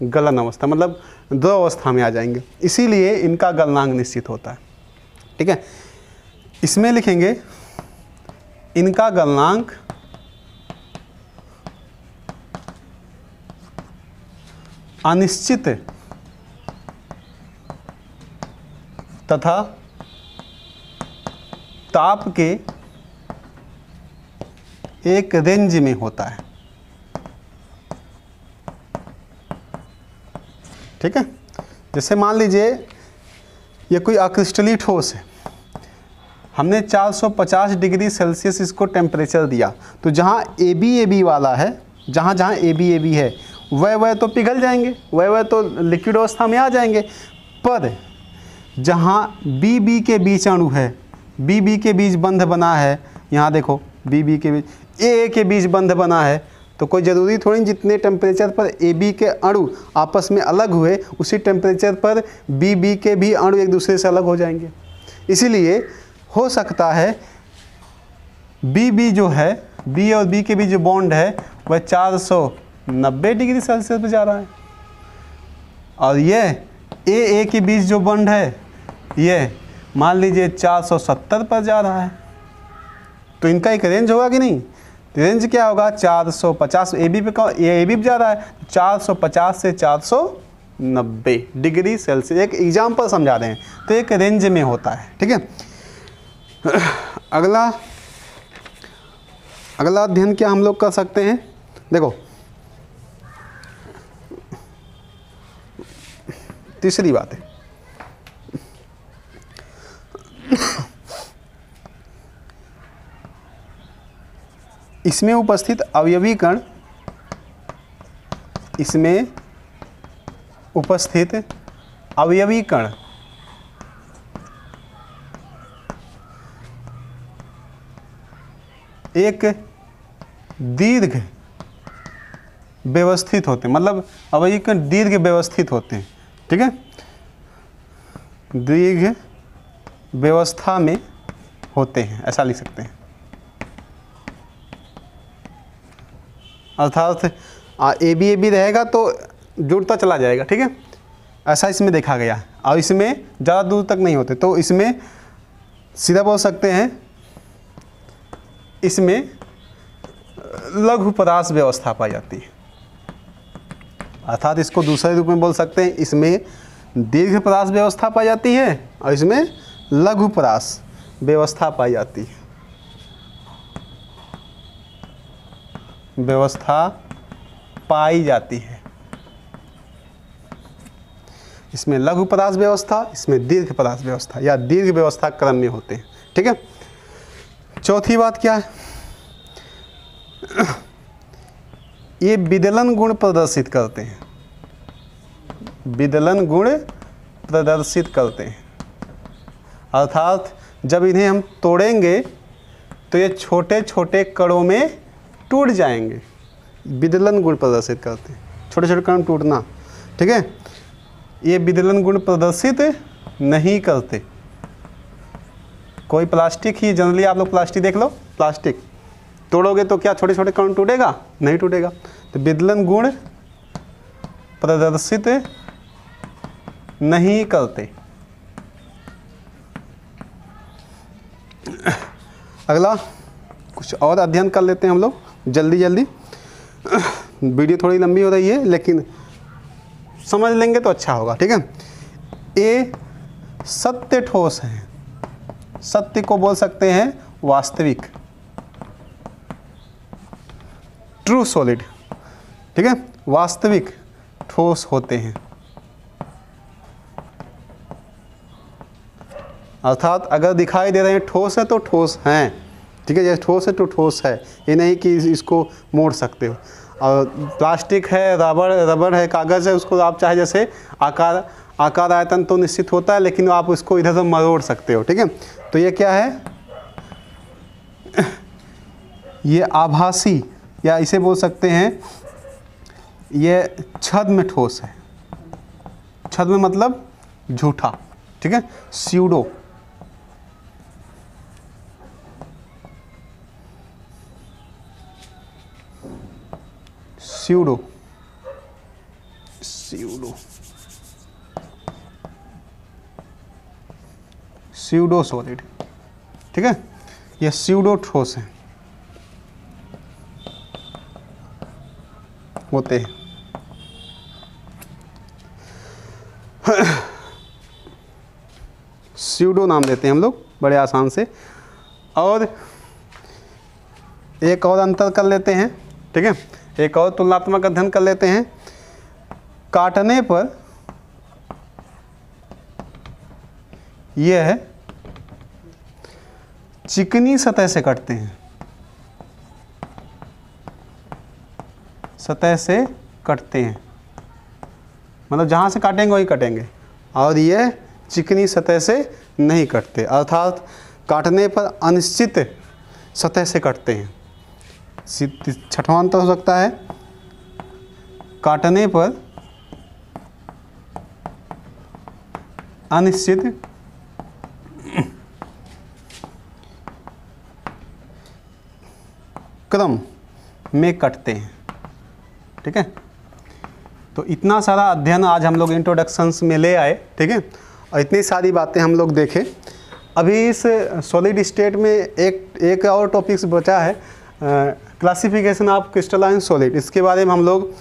गलन अवस्था, मतलब द्रव अवस्था में आ जाएंगे। इसीलिए इनका गलनांक निश्चित होता है, ठीक है। इसमें लिखेंगे इनका गलनांक अनिश्चित तथा ताप के एक रेंज में होता है, ठीक है। जैसे मान लीजिए ये कोई अक्रिस्टलीय ठोस है, हमने 450 डिग्री सेल्सियस इसको टेम्परेचर दिया, तो जहाँ ए बी वाला है, जहाँ जहाँ ए बी है वह तो पिघल जाएंगे, वह तो लिक्विड अवस्था में आ जाएंगे। पर जहाँ बी के बीच अणु है, बी के बीच बंध बना है, यहाँ देखो बी के बीच ए के बीच बंध बना है, तो कोई ज़रूरी थोड़ी जितने टेम्परेचर पर ए बी के अणु आपस में अलग हुए, उसी टेम्परेचर पर बी के भी अणु एक दूसरे से अलग हो जाएंगे। इसीलिए हो सकता है बी जो है, बी और बी के बीच जो बॉन्ड है वह 490 डिग्री सेल्सियस पर जा रहा है, और ये ए के बीच जो बॉन्ड है ये मान लीजिए 470 पर जा रहा है। तो इनका एक रेंज होगा कि नहीं, रेंज क्या होगा, 450 ए बी पे जा रहा है, 450 से 490 डिग्री सेल्सियस। एक एग्जाम्पल समझा रहे हैं, तो एक रेंज में होता है, ठीक है। अगला अध्ययन क्या हम लोग कर सकते हैं, देखो तीसरी बात है, इसमें उपस्थित अवयवी कण, इसमें उपस्थित अवयवी कण एक दीर्घ व्यवस्थित होते हैं, मतलब अवयवी कण दीर्घ व्यवस्थित होते हैं, ठीक है, दीर्घ व्यवस्था में होते हैं, ऐसा लिख सकते हैं। अर्थात ए बी रहेगा तो जुड़ता चला जाएगा, ठीक है, ऐसा इसमें देखा गया। और इसमें ज़्यादा दूर तक नहीं होते, तो इसमें सीधा बोल सकते हैं, इसमें लघु परास व्यवस्था पाई जाती है। अर्थात इसको दूसरे रूप में बोल सकते हैं, इसमें दीर्घ परास व्यवस्था पाई जाती है और इसमें लघु परास व्यवस्था पाई जाती है। व्यवस्था पाई जाती है। इसमें लघु परास व्यवस्था, इसमें दीर्घ परास व्यवस्था या दीर्घ व्यवस्था क्रम में होते हैं। ठीक है। चौथी बात क्या है, ये विदलन गुण प्रदर्शित करते हैं। विदलन गुण प्रदर्शित करते हैं, अर्थात जब इन्हें हम तोड़ेंगे तो ये छोटे छोटे कणों में टूट जाएंगे। विदलन गुण प्रदर्शित करते हैं, छोटे छोटे कण टूटना। ठीक है। ये विदलन गुण प्रदर्शित नहीं करते। कोई प्लास्टिक ही, जनरली आप लोग प्लास्टिक देख लो, प्लास्टिक तोड़ोगे तो क्या छोटे छोटे कण टूटेगा? नहीं टूटेगा। तो विदलन गुण प्रदर्शित नहीं करते। अगला कुछ और अध्ययन कर लेते हैं हम लोग जल्दी जल्दी। वीडियो थोड़ी लंबी हो रही है लेकिन समझ लेंगे तो अच्छा होगा। ठीक है। ये सत्य ठोस है। सत्य को बोल सकते हैं वास्तविक, ट्रू सॉलिड। ठीक है। वास्तविक ठोस होते हैं, अर्थात अगर दिखाई दे रहे हैं ठोस है तो ठोस हैं। ठीक है। जैसे ठोस है तो ठोस है, ये नहीं कि इसको मोड़ सकते हो। और प्लास्टिक है, रबड़ है, कागज़ है, उसको आप चाहे जैसे आकार आयतन तो निश्चित होता है, लेकिन आप उसको इधर से मरोड़ सकते हो। ठीक है। तो ये क्या है, ये आभासी या इसे बोल सकते हैं ये छद्म ठोस है। छद्म मतलब झूठा। ठीक है। Pseudo, pseudo, pseudo, pseudo solid. ठीक है। ये स्यूडो ठोस है, होते हैं। स्यूडो नाम देते हैं हम लोग बड़े आसान से। और एक और अंतर कर लेते हैं। ठीक है। एक और तुलनात्मक अध्ययन कर लेते हैं। काटने पर यह चिकनी सतह से कटते हैं, सतह से कटते हैं, मतलब जहाँ से काटेंगे वही कटेंगे, और ये चिकनी सतह से नहीं कटते, अर्थात काटने पर अनिश्चित सतह से कटते हैं। छठवां अंतर हो सकता है, काटने पर अनिश्चित क्रम में कटते हैं। ठीक है। तो इतना सारा अध्ययन आज हम लोग इंट्रोडक्शंस में ले आए। ठीक है। और इतनी सारी बातें हम लोग देखें। अभी इस सॉलिड स्टेट में एक और टॉपिक्स बचा है, क्लासिफिकेशन ऑफ क्रिस्टलाइन सॉलिड। इसके बारे में हम लोग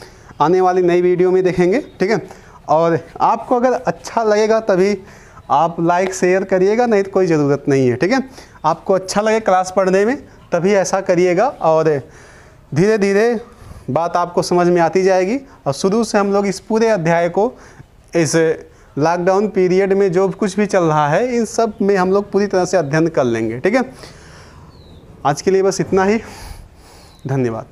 आने वाली नई वीडियो में देखेंगे। ठीक है। और आपको अगर अच्छा लगेगा तभी आप लाइक शेयर करिएगा, नहीं तो कोई ज़रूरत नहीं है। ठीक है। आपको अच्छा लगे क्लास पढ़ने में तभी ऐसा करिएगा, और धीरे धीरे बात आपको समझ में आती जाएगी। और शुरू से हम लोग इस पूरे अध्याय को, इस लॉकडाउन पीरियड में जो कुछ भी चल रहा है, इन सब में हम लोग पूरी तरह से अध्ययन कर लेंगे। ठीक है। आज के लिए बस इतना ही। धन्यवाद।